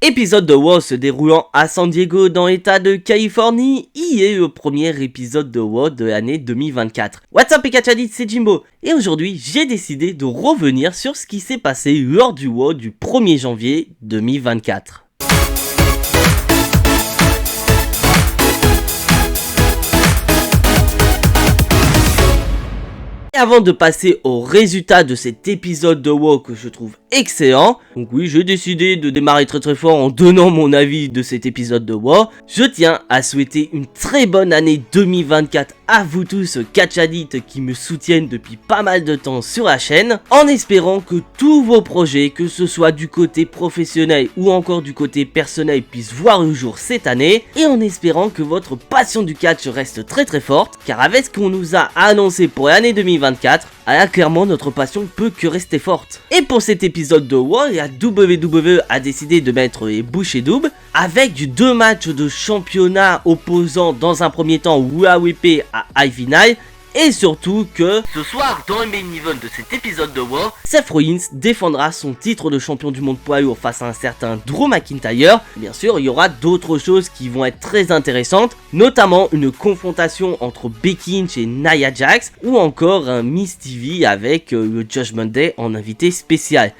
Épisode de WoW se déroulant à San Diego dans l'état de Californie, il est le premier épisode de WoW de l'année 2024. What's up Pikachu, c'est Jimbo, et aujourd'hui j'ai décidé de revenir sur ce qui s'est passé lors du WoW du 1er janvier 2024. Et avant de passer au résultat de cet épisode de WoW que je trouve excellent, donc oui, j'ai décidé de démarrer très fort en donnant mon avis de cet épisode de WoW. Je tiens à souhaiter une très bonne année 2024 à vous tous catchadites qui me soutiennent depuis pas mal de temps sur la chaîne, en espérant que tous vos projets, que ce soit du côté professionnel ou encore du côté personnel, puissent voir le jour cette année, et en espérant que votre passion du catch reste très forte, car avec ce qu'on nous a annoncé pour l'année 2024, là clairement notre passion peut que rester forte. Et pour cet épisode de WoW, la WWE a décidé de mettre les bouchées doubles avec du 2 matchs de championnat opposant dans un premier temps WAWP à Ivy et surtout que ce soir dans le main event de cet épisode de WoW, Seth Rollins défendra son titre de champion du monde poids lourd face à un certain Drew McIntyre. Bien sûr, il y aura d'autres choses qui vont être très intéressantes, notamment une confrontation entre Becky Lynch et Nia Jax, ou encore un Miss TV avec le Judgment Day en invité spécial.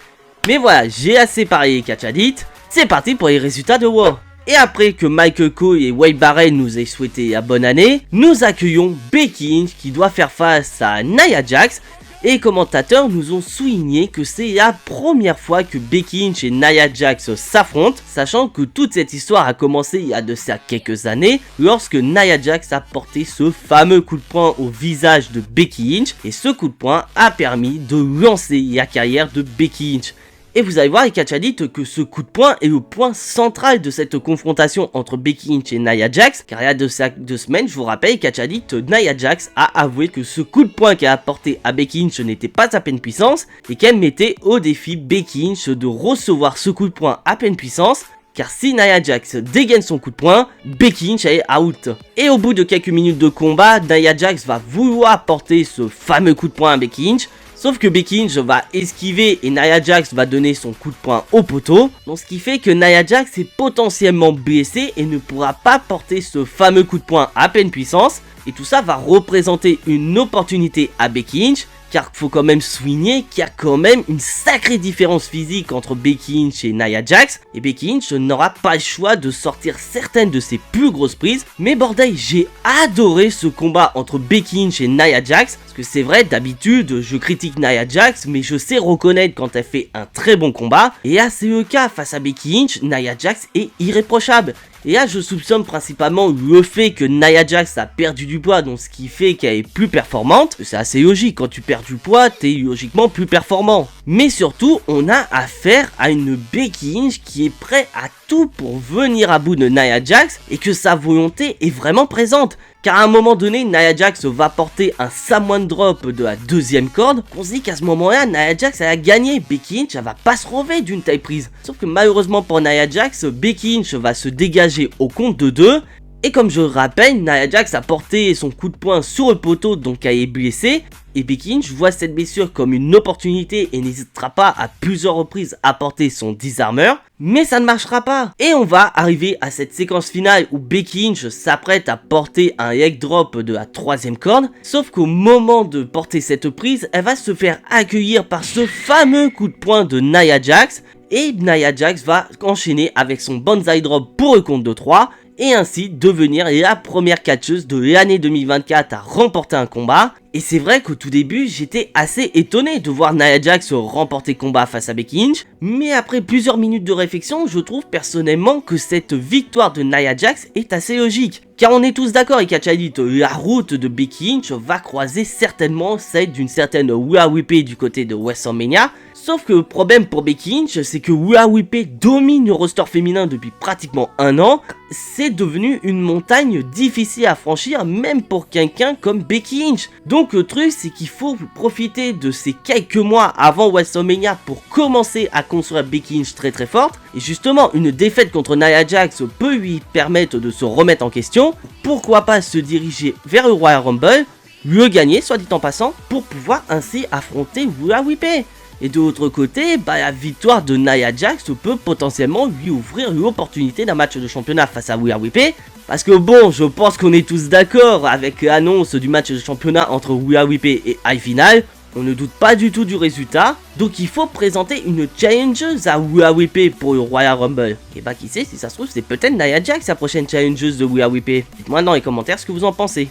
Mais voilà, j'ai assez parlé catchadit, c'est parti pour les résultats de WoW. Et après que Michael Cole et Wade Barrett nous aient souhaité la bonne année, nous accueillons Becky Lynch qui doit faire face à Nia Jax. Et les commentateurs nous ont souligné que c'est la première fois que Becky Lynch et Nia Jax s'affrontent, sachant que toute cette histoire a commencé il y a de ça quelques années, lorsque Nia Jax a porté ce fameux coup de poing au visage de Becky Lynch, et ce coup de poing a permis de lancer la carrière de Becky Lynch. Et vous allez voir les catchadites que ce coup de poing est le point central de cette confrontation entre Becky Lynch et Nia Jax, car il y a 2 semaines, je vous rappelle, catchadites, Nia Jax a avoué que ce coup de poing qu'elle a porté à Becky Lynch n'était pas à pleine puissance, et qu'elle mettait au défi Becky Lynch de recevoir ce coup de poing à pleine puissance, car si Nia Jax dégaine son coup de poing, Becky Lynch est out. Et au bout de quelques minutes de combat, Nia Jax va vouloir porter ce fameux coup de poing à Becky Lynch, sauf que Becky Lynch va esquiver et Nia Jax va donner son coup de poing au poteau. Donc ce qui fait que Nia Jax est potentiellement blessée et ne pourra pas porter ce fameux coup de poing à pleine puissance. Et tout ça va représenter une opportunité à Becky Lynch. Car il faut quand même souligner qu'il y a quand même une sacrée différence physique entre Becky Lynch et Nia Jax. Et Becky Lynch n'aura pas le choix de sortir certaines de ses plus grosses prises. Mais bordel, j'ai adoré ce combat entre Becky Lynch et Nia Jax. Parce que c'est vrai, d'habitude, je critique Nia Jax, mais je sais reconnaître quand elle fait un très bon combat. Et là, c'est le cas, face à Becky Lynch, Nia Jax est irréprochable. Et là, je soupçonne principalement le fait que Nia Jax a perdu du poids, donc ce qui fait qu'elle est plus performante. C'est assez logique, quand tu perds du poids, t'es logiquement plus performant. Mais surtout, on a affaire à une Becky Lynch qui est prête à tout pour venir à bout de Nia Jax et que sa volonté est vraiment présente. Car à un moment donné, Nia Jax va porter un Samoan Drop de la 2ème corde. On se dit qu'à ce moment-là, Nia Jax elle a gagné. Becky Lynch elle va pas se relever d'une taille prise. Sauf que malheureusement pour Nia Jax, Becky Lynch va se dégager au compte de 2. Et comme je le rappelle, Nia Jax a porté son coup de poing sur le poteau, donc elle est blessée. Et Becky Lynch voit cette blessure comme une opportunité et n'hésitera pas à plusieurs reprises à porter son Disarmer. Mais ça ne marchera pas. Et on va arriver à cette séquence finale où Becky Lynch s'apprête à porter un leg drop de la 3ème corde. Sauf qu'au moment de porter cette prise, elle va se faire accueillir par ce fameux coup de poing de Nia Jax. Et Nia Jax va enchaîner avec son Banzai Drop pour le compte de 3. Et ainsi devenir la première catcheuse de l'année 2024 à remporter un combat. Et c'est vrai qu'au tout début, j'étais assez étonné de voir Nia Jax remporter combat face à Becky Lynch. Mais après plusieurs minutes de réflexion, je trouve personnellement que cette victoire de Nia Jax est assez logique. Car on est tous d'accord, et catchadit, la route de Becky Lynch va croiser certainement celle d'une certaine WAWP du côté de WrestleMania. Sauf que le problème pour Becky Lynch, c'est que WAWP domine le roster féminin depuis pratiquement 1 an. C'est devenu une montagne difficile à franchir, même pour quelqu'un comme Becky Lynch. Donc le truc, c'est qu'il faut profiter de ces quelques mois avant WrestleMania pour commencer à construire Becky Lynch très forte. Et justement, une défaite contre Nia Jax peut lui permettre de se remettre en question. Pourquoi pas se diriger vers le Royal Rumble, le gagner, soit dit en passant, pour pouvoir ainsi affronter WAWP. Et de l'autre côté, la victoire de Nia Jax peut potentiellement lui ouvrir l'opportunité d'un match de championnat face à Rhea Ripley. Parce que bon, je pense qu'on est tous d'accord avec l'annonce du match de championnat entre Rhea Ripley et Ivy Nile. On ne doute pas du tout du résultat, donc il faut présenter une challengeuse à Rhea Ripley pour le Royal Rumble. Et qui sait, si ça se trouve, c'est peut-être Nia Jax la prochaine challengeuse de Rhea Ripley. Dites-moi dans les commentaires ce que vous en pensez.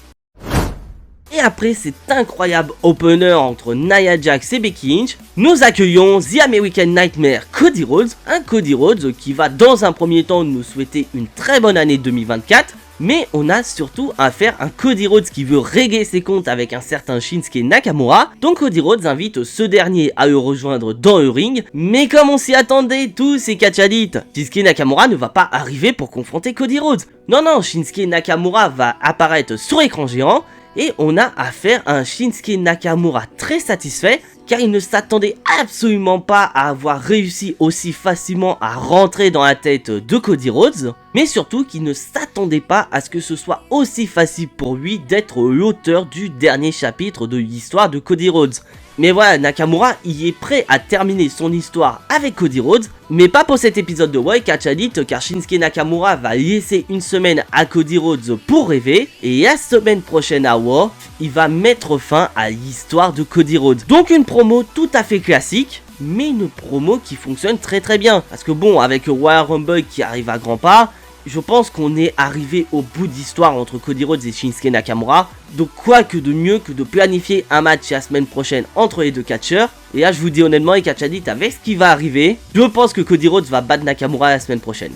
Et après cet incroyable opener entre Nia Jax et Becky Lynch, nous accueillons The American Nightmare Cody Rhodes, un Cody Rhodes qui va dans un premier temps nous souhaiter une très bonne année 2024, mais on a surtout affaire à un Cody Rhodes qui veut régler ses comptes avec un certain Shinsuke Nakamura, donc Cody Rhodes invite ce dernier à le rejoindre dans le ring, mais comme on s'y attendait tous ces catchadites, Shinsuke Nakamura ne va pas arriver pour confronter Cody Rhodes. Non, Shinsuke Nakamura va apparaître sur écran géant, et on a affaire à un Shinsuke Nakamura très satisfait car il ne s'attendait absolument pas à avoir réussi aussi facilement à rentrer dans la tête de Cody Rhodes, mais surtout qu'il ne s'attendait pas à ce que ce soit aussi facile pour lui d'être l'auteur du dernier chapitre de l'histoire de Cody Rhodes. Mais voilà, Nakamura y est prêt à terminer son histoire avec Cody Rhodes, mais pas pour cet épisode de Raw et Catch Addict, car Shinsuke Nakamura va laisser une semaine à Cody Rhodes pour rêver, et la semaine prochaine à Raw, il va mettre fin à l'histoire de Cody Rhodes. Donc une promo tout à fait classique, mais une promo qui fonctionne très bien, parce que bon, avec le Royal Rumble qui arrive à grands pas, je pense qu'on est arrivé au bout d'histoire entre Cody Rhodes et Shinsuke Nakamura. Donc quoi que de mieux que de planifier un match la semaine prochaine entre les deux catcheurs. Et là je vous dis honnêtement les catch addicts, avec ce qui va arriver, je pense que Cody Rhodes va battre Nakamura la semaine prochaine.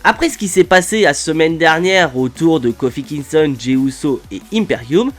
Après ce qui s'est passé la semaine dernière autour de Kofi Kingston, Jey Uso et Imperium,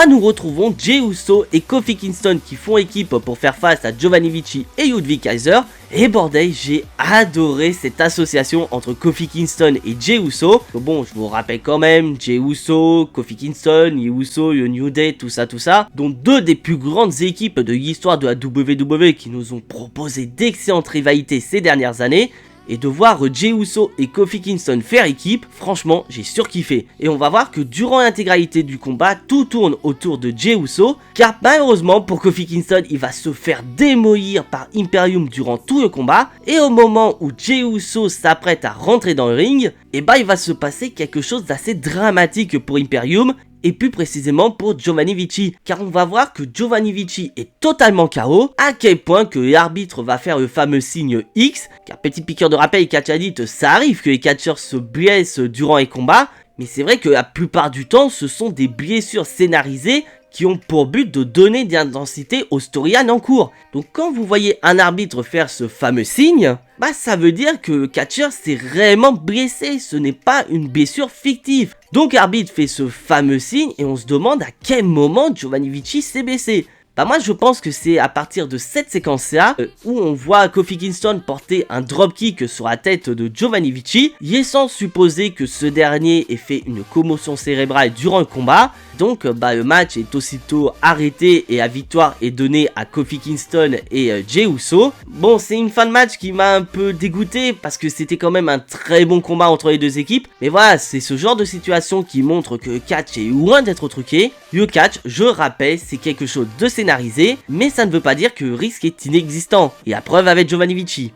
nous retrouvons Jey Uso et Kofi Kingston qui font équipe pour faire face à Giovanni Vinci et Ludwig Kaiser. Et bordel, j'ai adoré cette association entre Kofi Kingston et Jey Uso. Bon, je vous rappelle quand même, Jey Uso, Kofi Kingston, Jey Uso, le New Day, tout ça, dont deux des plus grandes équipes de l'histoire de la WWE qui nous ont proposé d'excellentes rivalités ces dernières années. Et de voir Jey Uso et Kofi Kingston faire équipe, franchement, j'ai surkiffé. Et on va voir que durant l'intégralité du combat, tout tourne autour de Jey Uso, car malheureusement pour Kofi Kingston, il va se faire démolir par Imperium durant tout le combat. Et au moment où Jey Uso s'apprête à rentrer dans le ring, il va se passer quelque chose d'assez dramatique pour Imperium. Et plus précisément pour Giovanni Vinci, car on va voir que Giovanni Vinci est totalement KO, à quel point que l'arbitre va faire le fameux signe X, car petit piqueur de rappel, catch addict, ça arrive que les catcheurs se blessent durant les combats, mais c'est vrai que la plupart du temps ce sont des blessures scénarisées qui ont pour but de donner de l'intensité au storyline en cours. Donc quand vous voyez un arbitre faire ce fameux signe, ça veut dire que le catcheur s'est réellement blessé, ce n'est pas une blessure fictive. Donc l'arbitre fait ce fameux signe et on se demande à quel moment Giovanni Vinci s'est blessé. Moi je pense que c'est à partir de cette séquence-là où on voit Kofi Kingston porter un dropkick sur la tête de Giovanni Vinci, laissant supposer que ce dernier ait fait une commotion cérébrale durant le combat. Donc le match est aussitôt arrêté et la victoire est donnée à Kofi Kingston et Jey Uso. Bon, c'est une fin de match qui m'a un peu dégoûté parce que c'était quand même un très bon combat entre les deux équipes. Mais voilà, c'est ce genre de situation qui montre que le catch est loin d'être truqué. Le catch, je rappelle, c'est quelque chose de scénarisé, mais ça ne veut pas dire que le risque est inexistant. Et la preuve avec Giovanni Vinci.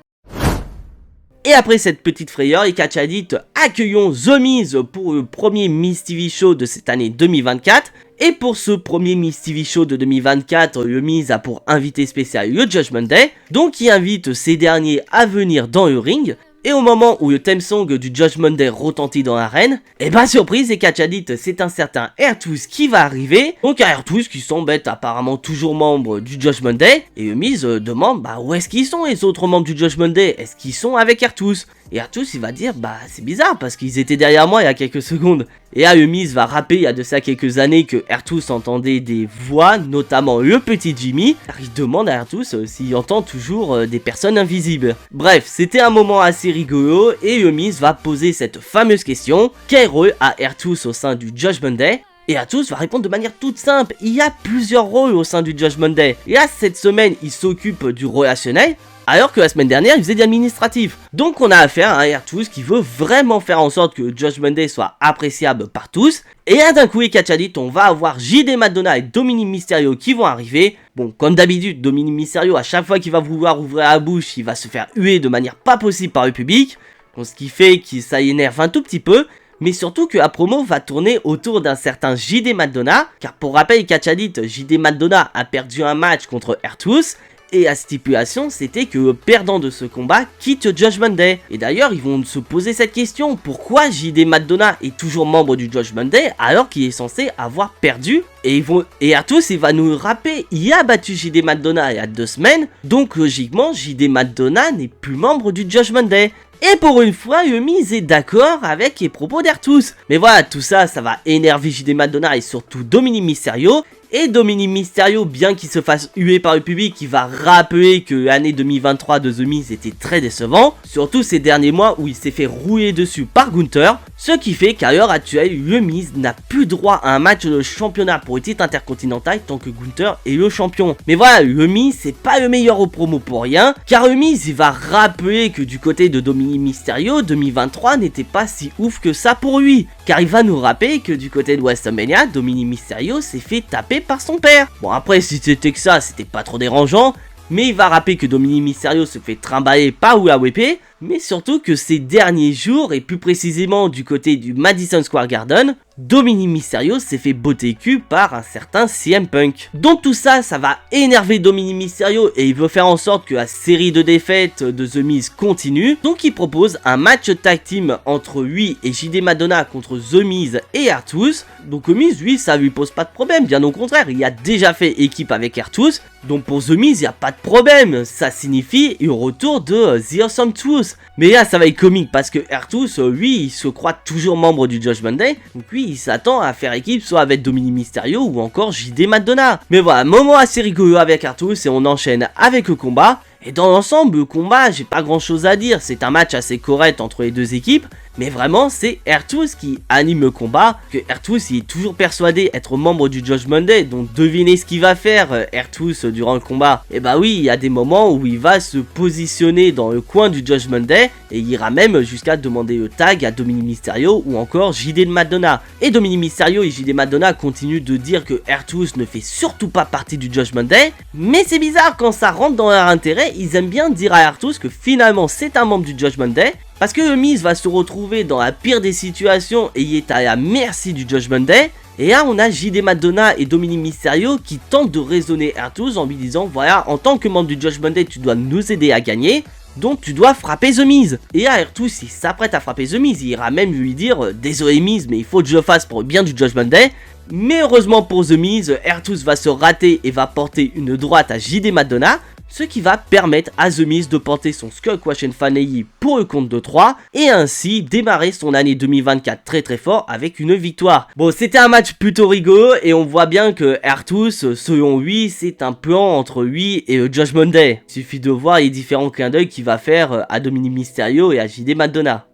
Et après cette petite frayeur, les catch addicts, accueillons The Miz pour le premier Miz TV Show de cette année 2024. Et pour ce premier Miz TV Show de 2024, le Miz a pour invité spécial le Judgment Day, donc il invite ces derniers à venir dans le ring. Et au moment où le theme song du Judgment Day retentit dans l'arène, surprise les catch addicts, c'est un certain R-Truth qui va arriver. Donc R-Truth qui semble être apparemment toujours membre du Judgment Day. Et le Miz demande où est-ce qu'ils sont les autres membres du Judgment Day? Est-ce qu'ils sont avec R-Truth? Et R-Truth il va dire c'est bizarre parce qu'ils étaient derrière moi il y a quelques secondes. Et là le Miz va rappeler il y a de ça quelques années que R-Truth entendait des voix, notamment le petit Jimmy, car il demande à R-Truth s'il entend toujours des personnes invisibles. Bref, c'était un moment assez rigolo et le Miz va poser cette fameuse question: quel rôle a R-Truth au sein du Judgment Day? Et R-Truth va répondre de manière toute simple, il y a plusieurs rôles au sein du Judgment Day. Et là cette semaine il s'occupe du relationnel, alors que la semaine dernière il faisait de l'administratif. Donc on a affaire à un R-Truth qui veut vraiment faire en sorte que Judgment Day soit appréciable par tous. Et là d'un coup les catch addicts, on va avoir JD Madonna et Dominic Mysterio qui vont arriver. Bon, comme d'habitude, Dominic Mysterio, à chaque fois qu'il va vouloir ouvrir la bouche, il va se faire huer de manière pas possible par le public. Donc, ce qui fait que ça énerve un tout petit peu. Mais surtout que la promo va tourner autour d'un certain JD Madonna. Car pour rappel, Catch Addict, JD Madonna a perdu un match contre R-Truth. Et la stipulation, c'était que le perdant de ce combat quitte Judgment Day. Et d'ailleurs, ils vont se poser cette question. Pourquoi JD Madonna est toujours membre du Judgment Day alors qu'il est censé avoir perdu? Et R-Truth, il va nous rappeler, il a battu JD Madonna il y a 2 semaines. Donc logiquement, JD Madonna n'est plus membre du Judgment Day. Et pour une fois, le Miz est d'accord avec les propos d'R-Truth. Mais voilà, tout ça, ça va énerver JD Madonna et surtout Dominic Mysterio. Et Dominic Mysterio, bien qu'il se fasse huer par le public, il va rappeler que l'année 2023 de The Miz était très décevant, surtout ces derniers mois où il s'est fait rouler dessus par Gunther, ce qui fait qu'à l'heure actuelle, le Miz n'a plus droit à un match de championnat pour le titre intercontinental tant que Gunther est le champion. Mais voilà, le Miz c'est pas le meilleur au promo pour rien, car le Miz il va rappeler que du côté de Dominic Mysterio, 2023 n'était pas si ouf que ça pour lui, car il va nous rappeler que du côté de WrestleMania, Dominic Mysterio s'est fait taper par son père. Bon après si c'était que ça, c'était pas trop dérangeant, mais il va rappeler que Dominic Mysterio se fait trimballer par UAWP, mais surtout que ces derniers jours, et plus précisément du côté du Madison Square Garden, Dominic Mysterio s'est fait botter cul par un certain CM Punk. Donc tout ça, ça va énerver Dominic Mysterio et il veut faire en sorte que la série de défaites de The Miz continue. Donc il propose un match tag team entre lui et JD Madonna contre The Miz et R-Truth. Donc The Miz, lui, ça lui pose pas de problème, bien au contraire, il a déjà fait équipe avec R-Truth. Donc pour The Miz, il n'y a pas de problème, ça signifie le retour de The Awesome Truth. Mais là, ça va être comique parce que R-Truth, lui, il se croit toujours membre du Judgment Day. Donc lui, il s'attend à faire équipe soit avec Dominic Mysterio ou encore JD Madonna. Mais voilà, moment assez rigolo avec R-Truth et on enchaîne avec le combat. Et dans l'ensemble, le combat, j'ai pas grand chose à dire, c'est un match assez correct entre les deux équipes, mais vraiment c'est R-Truth qui anime le combat, que R-Truth il est toujours persuadé être membre du Judgment Day, donc devinez ce qu'il va faire R-Truth durant le combat. Et bah oui, il y a des moments où il va se positionner dans le coin du Judgment Day, et il ira même jusqu'à demander le tag à Dominic Mysterio ou encore JD Madonna. Et Dominic Mysterio et JD Madonna continuent de dire que R-Truth ne fait surtout pas partie du Judgment Day, mais c'est bizarre quand ça rentre dans leur intérêt, ils aiment bien dire à R-Truth que finalement c'est un membre du Judgment Day, parce que le Miz va se retrouver dans la pire des situations et il est à la merci du Judgment Day. Et là on a JD Madonna et Dominic Mysterio qui tentent de raisonner R-Truth en lui disant voilà, en tant que membre du Judgment Day tu dois nous aider à gagner, donc tu dois frapper The Miz. Et là R-Truth il s'apprête à frapper The Miz, il ira même lui dire désolé Miz mais il faut que je le fasse pour le bien du Judgment Day. Mais heureusement pour The Miz, R-Truth va se rater et va porter une droite à JD Madonna, ce qui va permettre à The Miz de porter son Skull Crushing Finale pour le compte de 3 et ainsi démarrer son année 2024 très très fort avec une victoire. Bon, c'était un match plutôt rigolo et on voit bien que R-Truth, selon lui, c'est un plan entre lui et le Judgment Day. Il suffit de voir les différents clins d'œil qu'il va faire à Dominic Mysterio et à JD Madonna.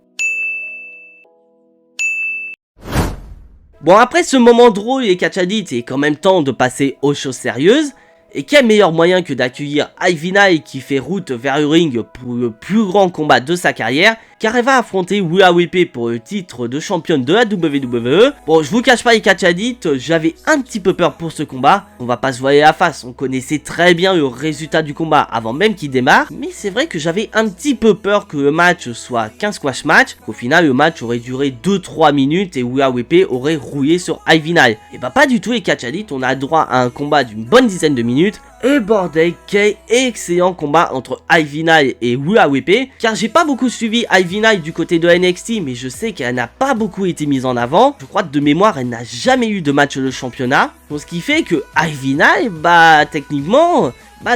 Bon, après ce moment drôle et Catch Addict, il est quand même temps de passer aux choses sérieuses. Et quel meilleur moyen que d'accueillir Ivy Nile qui fait route vers le ring pour le plus grand combat de sa carrière, car elle va affronter Rhea Ripley pour le titre de championne de la WWE. Bon, je vous cache pas les Catch Addict, j'avais un petit peu peur pour ce combat, on va pas se voiler la face, on connaissait très bien le résultat du combat avant même qu'il démarre, mais c'est vrai que j'avais un petit peu peur que le match soit qu'un squash match, qu'au final le match aurait duré 2-3 minutes et Rhea Ripley aurait rouillé sur Ivy Nile. Et bah pas du tout les Catch Addict, on a droit à un combat d'une bonne dizaine de minutes. Et bordel, quel excellent combat entre Ivy Nile et Rhea Ripley, car j'ai pas beaucoup suivi Ivy Nile du côté de NXT, mais je sais qu'elle n'a pas beaucoup été mise en avant. Je crois que de mémoire, elle n'a jamais eu de match de championnat. Donc ce qui fait que Ivy Nile, bah techniquement,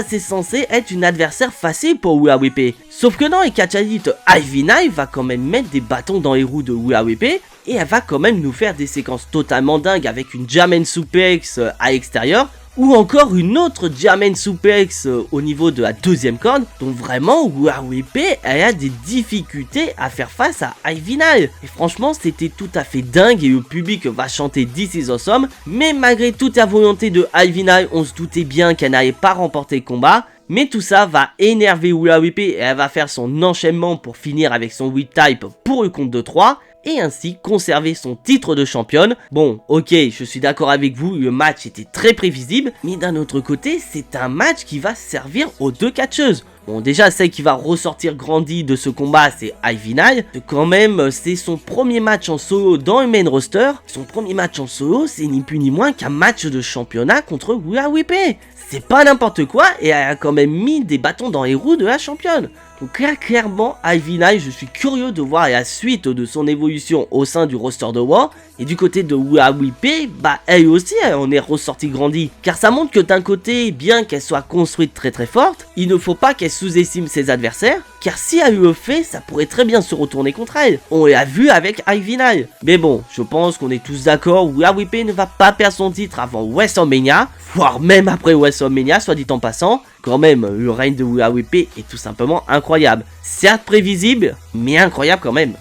c'est censé être une adversaire facile pour Rhea Ripley. Sauf que dans les Catch Addict, Ivy Nile va quand même mettre des bâtons dans les roues de Rhea Ripley, et elle va quand même nous faire des séquences totalement dingues avec une German Suplex à l'extérieur, ou encore une autre German Suplex au niveau de la deuxième corde. Donc vraiment, Rhea Ripley, elle a des difficultés à faire face à Ivy Nile. Et franchement, c'était tout à fait dingue et le public va chanter This is awesome. Mais malgré toute la volonté de Ivy Nile, on se doutait bien qu'elle n'allait pas remporter le combat. Mais tout ça va énerver Rhea Ripley et elle va faire son enchaînement pour finir avec son whip type pour le compte de 3. et ainsi conserver son titre de championne. Bon, ok, je suis d'accord avec vous, le match était très prévisible, mais d'un autre côté, c'est un match qui va servir aux deux catcheuses. Bon, déjà, celle qui va ressortir grandie de ce combat, c'est Ivy Nile. Quand même, c'est son premier match en solo dans le main roster. Son premier match en solo, c'est ni plus ni moins qu'un match de championnat contre Rhea Ripley. C'est pas n'importe quoi, et elle a quand même mis des bâtons dans les roues de la championne. Donc là, clairement, Ivy Nile, je suis curieux de voir la suite de son évolution au sein du roster de War. Et du côté de Rhea Ripley, bah elle aussi, elle en est ressortie grandie. Car ça montre que d'un côté, bien qu'elle soit construite très très forte, il ne faut pas qu'elle sous-estime ses adversaires. Car si elle le fait, ça pourrait très bien se retourner contre elle. On l'a vu avec Ivy Nile. Mais bon, je pense qu'on est tous d'accord, Rhea Ripley ne va pas perdre son titre avant WrestleMania, voire même après WrestleMania, soit dit en passant. Quand même, le règne de Rhea Ripley est tout simplement incroyable. Certes prévisible, mais incroyable quand même.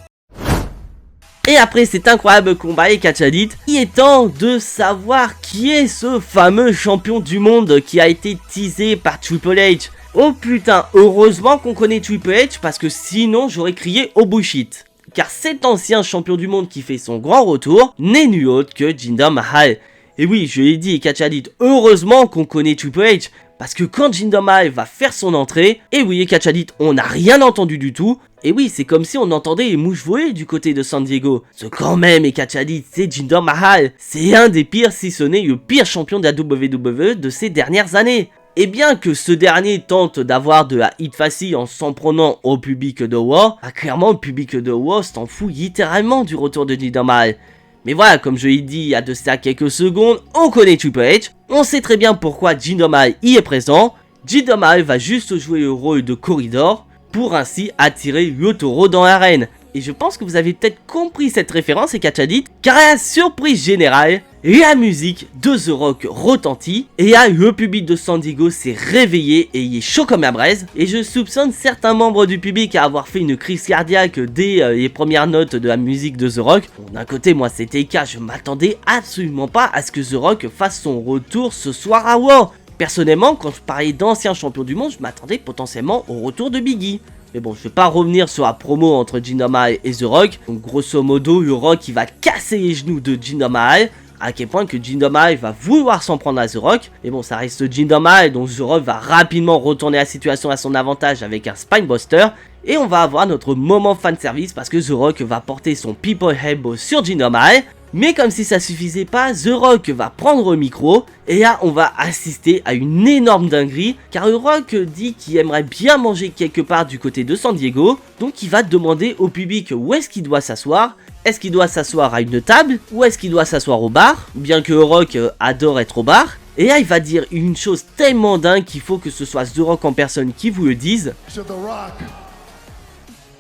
Et après cet incroyable combat avec Catch Addict, il est temps de savoir qui est ce fameux champion du monde qui a été teasé par Triple H. Oh putain, heureusement qu'on connaît Triple H parce que sinon j'aurais crié au bullshit. Car cet ancien champion du monde qui fait son grand retour n'est nul autre que Jinder Mahal. Et oui, je l'ai dit, Catch Addict, heureusement qu'on connaît Triple H. Parce que quand Jinder Mahal va faire son entrée, et oui, Catch Addict, on n'a rien entendu du tout. Et oui, c'est comme si on entendait les mouches voler du côté de San Diego. Ce quand même, Catch Addict, c'est Jinder Mahal. C'est un des pires, si ce n'est le pire champion de la WWE de ces dernières années. Et bien que ce dernier tente d'avoir de la hit facile en s'en prenant au public de Raw, bah clairement le public de Raw s'en fout littéralement du retour de Jinder Mahal. Mais voilà, comme je l'ai dit il y a de ça quelques secondes, on connaît Triple H, on sait très bien pourquoi Jinder Mahal y est présent. Jinder Mahal va juste jouer le rôle de corridor pour ainsi attirer le taureau dans l'arène. Et je pense que vous avez peut-être compris cette référence et Catch Addict, car à la surprise générale, la musique de The Rock retentit, et là le public de San Diego s'est réveillé et il est chaud comme la braise, et je soupçonne certains membres du public à avoir fait une crise cardiaque dès les premières notes de la musique de The Rock. Bon, d'un côté, moi c'était le cas, je m'attendais absolument pas à ce que The Rock fasse son retour ce soir à Raw. Personnellement, quand je parlais d'anciens champions du monde, je m'attendais potentiellement au retour de Biggie. Mais bon, je vais pas revenir sur la promo entre Jinder Mahal et The Rock. Donc grosso modo, le Rock il va casser les genoux de Jinder Mahal. À quel point que Jinder Mahal va vouloir s'en prendre à The Rock. Mais bon, ça reste Jinder Mahal, donc The Rock va rapidement retourner la situation à son avantage avec un Spinebuster. Et on va avoir notre moment fanservice parce que The Rock va porter son People Elbow sur Jinder Mahal. Mais comme si ça suffisait pas, The Rock va prendre le micro et là on va assister à une énorme dinguerie car The Rock dit qu'il aimerait bien manger quelque part du côté de San Diego, donc il va demander au public où est-ce qu'il doit s'asseoir. Est-ce qu'il doit s'asseoir à une table ou est-ce qu'il doit s'asseoir au bar, bien que The Rock adore être au bar. Et là il va dire une chose tellement dingue qu'il faut que ce soit The Rock en personne qui vous le dise. Should The Rock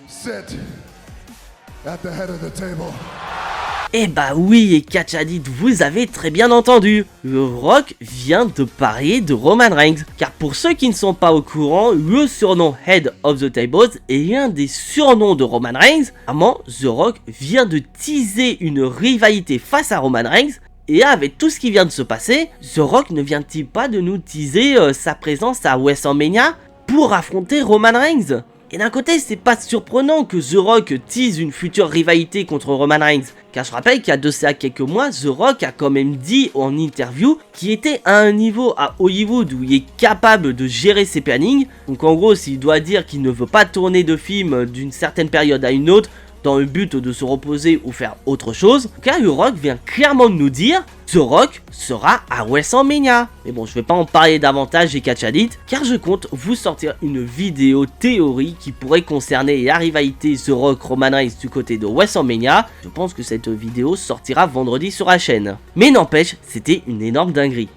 sit at the head of the table? Eh bah oui, et Catch Addict, vous avez très bien entendu. Le Rock vient de parler de Roman Reigns. Car pour ceux qui ne sont pas au courant, le surnom Head of the Tables est l'un des surnoms de Roman Reigns. Vraiment, The Rock vient de teaser une rivalité face à Roman Reigns. Et là, avec tout ce qui vient de se passer, The Rock ne vient-il pas de nous teaser sa présence à WrestleMania pour affronter Roman Reigns? Et d'un côté, c'est pas surprenant que The Rock tease une future rivalité contre Roman Reigns, car je rappelle qu'il y a de ça quelques mois, The Rock a quand même dit en interview qu'il était à un niveau à Hollywood où il est capable de gérer ses plannings. Donc en gros, s'il doit dire qu'il ne veut pas tourner de film d'une certaine période à une autre, dans le but de se reposer ou faire autre chose, car The Rock vient clairement de nous dire The Rock sera à WrestleMania. Mais bon, je vais pas en parler davantage et Catch Addict, car je compte vous sortir une vidéo théorie qui pourrait concerner la rivalité The Rock Roman Reigns du côté de WrestleMania. Je pense que cette vidéo sortira vendredi sur la chaîne. Mais n'empêche, c'était une énorme dinguerie.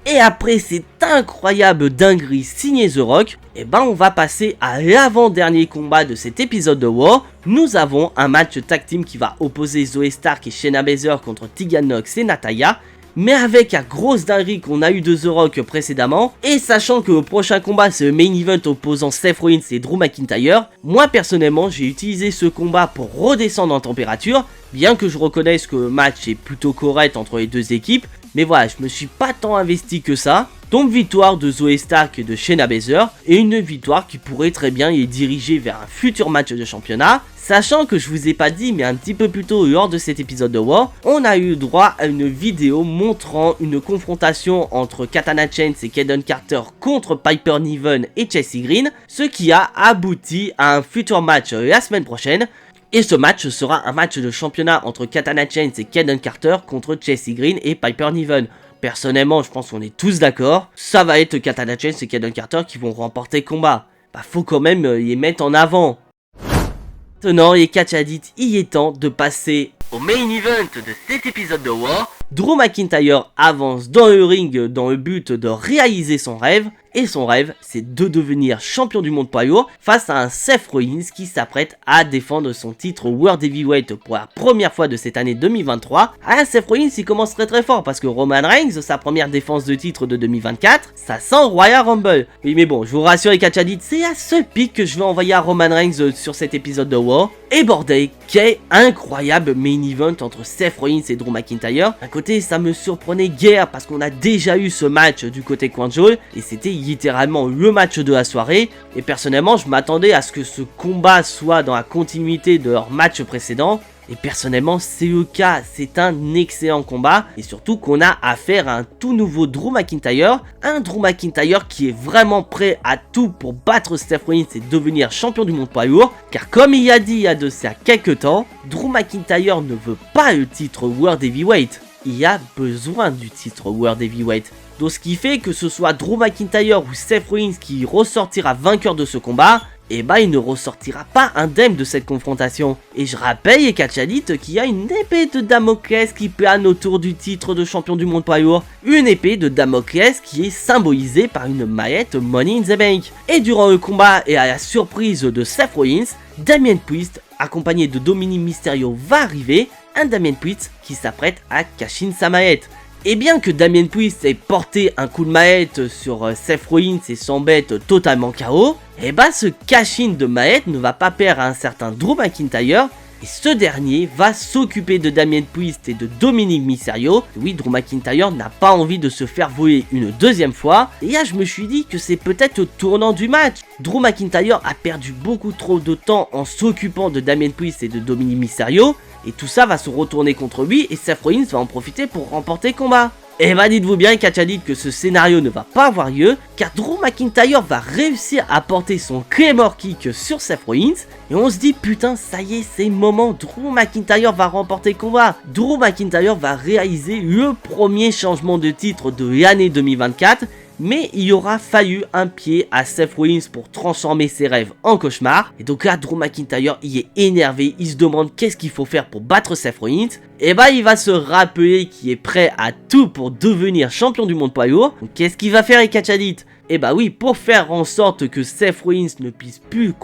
Et après cette incroyable dinguerie signée The Rock, et ben on va passer à l'avant-dernier combat de cet épisode de Raw. Nous avons un match tag team qui va opposer Zoey Stark et Shayna Baszler contre Tegan Nox et Natalya. Mais avec la grosse dinguerie qu'on a eu de The Rock précédemment, et sachant que le prochain combat c'est le main event opposant Seth Rollins et Drew McIntyre, moi personnellement j'ai utilisé ce combat pour redescendre en température, bien que je reconnaisse que le match est plutôt correct entre les deux équipes, mais voilà, je me suis pas tant investi que ça. Donc victoire de Zoey Stark et de Shayna Baszler, et une victoire qui pourrait très bien les diriger vers un futur match de championnat. Sachant que je vous ai pas dit, mais un petit peu plus tôt lors de cet épisode de War, on a eu droit à une vidéo montrant une confrontation entre Katana Chance et Kayden Carter contre Piper Niven et Chelsea Green, ce qui a abouti à un futur match la semaine prochaine. Et ce match sera un match de championnat entre Katana Chance et Kayden Carter contre Chelsea Green et Piper Niven. Personnellement, je pense qu'on est tous d'accord, ça va être Katana Chance et Kayden Carter qui vont remporter le combat. Bah faut quand même les mettre en avant. Maintenant, les catch addicts, il est temps de passer au main event de cet épisode de War. Drew McIntyre avance dans le ring dans le but de réaliser son rêve. Et son rêve, c'est de devenir champion du monde poids lourd face à un Seth Rollins qui s'apprête à défendre son titre World Heavyweight pour la première fois de cette année 2023. Ah, Seth Rollins, il commence très fort parce que Roman Reigns, sa première défense de titre de 2024, ça sent Royal Rumble. Oui, mais bon, je vous rassure les catch addicts, c'est à ce pic que je vais envoyer à Roman Reigns sur cet épisode de War. Et bordel, quel incroyable main event entre Seth Rollins et Drew McIntyre. D'un côté, ça me surprenait guère parce qu'on a déjà eu ce match du côté Quanjol et c'était littéralement le match de la soirée. Et personnellement, je m'attendais à ce que ce combat soit dans la continuité de leur match précédent. Et personnellement, c'est le cas, c'est un excellent combat. Et surtout qu'on a affaire à un tout nouveau Drew McIntyre. Un Drew McIntyre qui est vraiment prêt à tout pour battre Seth Rollins et devenir champion du monde poids lourd. Car comme il a dit il y a de ça quelques temps, Drew McIntyre ne veut pas le titre World Heavyweight. Il a besoin du titre World Heavyweight. Donc ce qui fait que ce soit Drew McIntyre ou Seth Rollins qui ressortira vainqueur de ce combat, et bah il ne ressortira pas indemne de cette confrontation. Et je rappelle les catch addicts qu'il y a une épée de Damoclès qui plane autour du titre de champion du monde poids lourd. Une épée de Damoclès qui est symbolisée par une maillette Money in the Bank. Et durant le combat et à la surprise de Seth Rollins, Damien Priest, accompagné de Dominic Mysterio, va arriver. Un Damien Priest qui s'apprête à cash in sa maillette. Et bien que Damien Priest ait porté un coup de maillette sur Seth Rollins et s'embête totalement KO, et bah ce cash-in de maillette ne va pas plaire à un certain Drew McIntyre, et ce dernier va s'occuper de Damien Priest et de Dominic Mysterio. Oui, Drew McIntyre n'a pas envie de se faire voler une deuxième fois, et là je me suis dit que c'est peut-être le tournant du match. Drew McIntyre a perdu beaucoup trop de temps en s'occupant de Damien Priest et de Dominic Mysterio, et tout ça va se retourner contre lui et Seth Rollins va en profiter pour remporter le combat. Et bah dites-vous bien catch addict que ce scénario ne va pas avoir lieu car Drew McIntyre va réussir à porter son Claymore Kick sur Seth Rollins et on se dit putain ça y est c'est le moment, Drew McIntyre va remporter le combat. Drew McIntyre va réaliser le premier changement de titre de l'année 2024. Mais il aura fallu un pied à Seth Rollins pour transformer ses rêves en cauchemar. Et donc là, Drew McIntyre, il est énervé, il se demande qu'est-ce qu'il faut faire pour battre Seth Rollins. Et bah, il va se rappeler qu'il est prêt à tout pour devenir champion du monde poids lourd. Donc qu'est-ce qu'il va faire les catch addicts? Et bah oui, pour faire en sorte que Seth Rollins ne puisse plus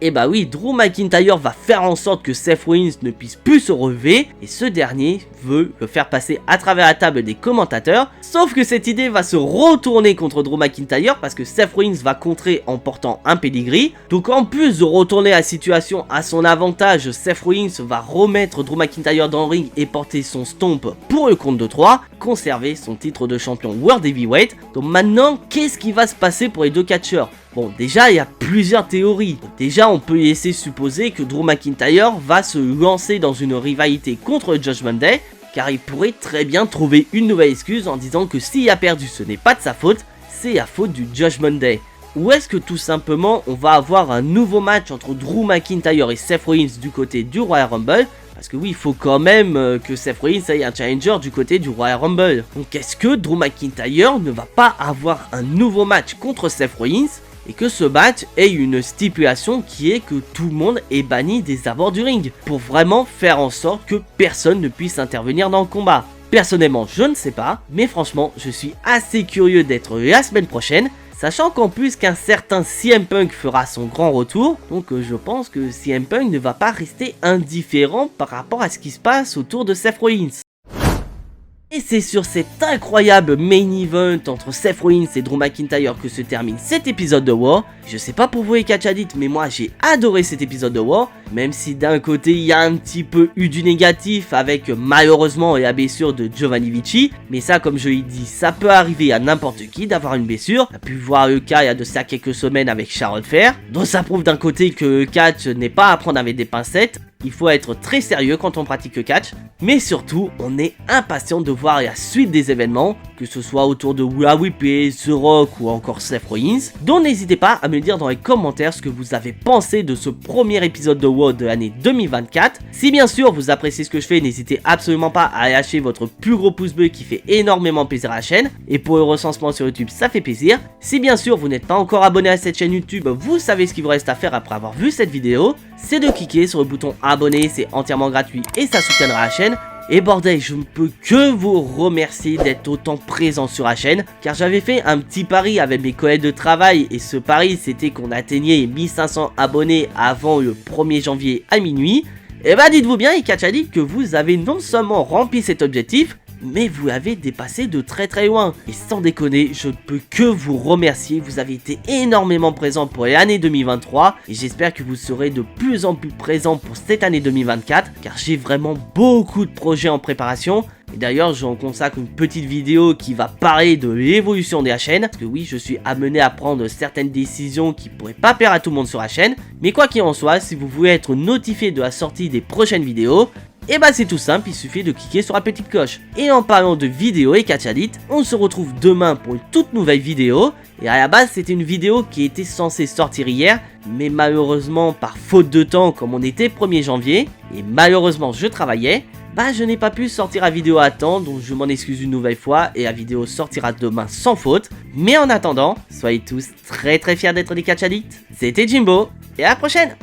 et bah oui, Drew McIntyre va faire en sorte que Seth Rollins ne puisse plus se relever et ce dernier veut le faire passer à travers la table des commentateurs. Sauf que cette idée va se retourner contre Drew McIntyre parce que Seth Rollins va contrer en portant un pedigree. Donc en plus de retourner la situation à son avantage, Seth Rollins va remettre Drew McIntyre dans le ring et porter son stomp pour le compte de 3, conserver son titre de champion World Heavyweight. Donc maintenant, qu'est-ce qui va se passer pour les deux catcheurs? Bon, déjà, il y a plusieurs théories. Déjà, on peut laisser supposer que Drew McIntyre va se lancer dans une rivalité contre le Judgment Day, car il pourrait très bien trouver une nouvelle excuse en disant que s'il a perdu, ce n'est pas de sa faute, c'est la faute du Judgment Day. Ou est-ce que tout simplement, on va avoir un nouveau match entre Drew McIntyre et Seth Rollins du côté du Royal Rumble? Parce que oui, il faut quand même que Seth Rollins ait un challenger du côté du Royal Rumble. Donc est-ce que Drew McIntyre ne va pas avoir un nouveau match contre Seth Rollins et que ce match ait une stipulation qui est que tout le monde est banni des abords du ring pour vraiment faire en sorte que personne ne puisse intervenir dans le combat? Personnellement, je ne sais pas, mais franchement, je suis assez curieux d'être la semaine prochaine. Sachant qu'en plus qu'un certain CM Punk fera son grand retour, donc je pense que CM Punk ne va pas rester indifférent par rapport à ce qui se passe autour de Seth Rollins. Et c'est sur cet incroyable main event entre Seth Rollins et Drew McIntyre que se termine cet épisode de War. Je sais pas pour vous les catch addicts, mais moi j'ai adoré cet épisode de War. Même si d'un côté il y a un petit peu eu du négatif avec malheureusement la blessure de Giovanni Vinci. Mais ça, comme je l'ai dit, ça peut arriver à n'importe qui d'avoir une blessure. On a pu voir le cas il y a de ça quelques semaines avec Charlotte Flair. Donc ça prouve d'un côté que le catch n'est pas à prendre avec des pincettes. Il faut être très sérieux quand on pratique le catch, mais surtout, on est impatient de voir la suite des événements, que ce soit autour de Rhea Ripley, The Rock ou encore Seth Rollins. Donc n'hésitez pas à me dire dans les commentaires ce que vous avez pensé de ce premier épisode de WoW de l'année 2024. Si bien sûr vous appréciez ce que je fais, n'hésitez absolument pas à lâcher votre plus gros pouce bleu qui fait énormément plaisir à la chaîne, et pour le recensement sur YouTube, ça fait plaisir. Si bien sûr vous n'êtes pas encore abonné à cette chaîne YouTube, vous savez ce qu'il vous reste à faire après avoir vu cette vidéo, c'est de cliquer sur le bouton abonner, c'est entièrement gratuit et ça soutiendra la chaîne. Et bordel, je ne peux que vous remercier d'être autant présent sur la chaîne, car j'avais fait un petit pari avec mes collègues de travail, et ce pari c'était qu'on atteignait 1500 abonnés avant le 1er janvier à minuit. Et bah dites-vous bien, les catch addicts, que vous avez non seulement rempli cet objectif, mais vous l'avez dépassé de très très loin. Et sans déconner, je ne peux que vous remercier, vous avez été énormément présents pour l'année 2023, et j'espère que vous serez de plus en plus présents pour cette année 2024, car j'ai vraiment beaucoup de projets en préparation. Et d'ailleurs, j'en consacre une petite vidéo qui va parler de l'évolution de la chaîne, parce que oui, je suis amené à prendre certaines décisions qui pourraient pas plaire à tout le monde sur la chaîne. Mais quoi qu'il en soit, si vous voulez être notifié de la sortie des prochaines vidéos, et bah c'est tout simple, il suffit de cliquer sur la petite cloche. Et en parlant de vidéo et catch addicts, on se retrouve demain pour une toute nouvelle vidéo. Et à la base c'était une vidéo qui était censée sortir hier, mais malheureusement par faute de temps, comme on était 1er janvier, et malheureusement je travaillais, bah je n'ai pas pu sortir la vidéo à temps, donc je m'en excuse une nouvelle fois, et la vidéo sortira demain sans faute. Mais en attendant, soyez tous très fiers d'être des catch addicts. C'était Jimbo, et à la prochaine.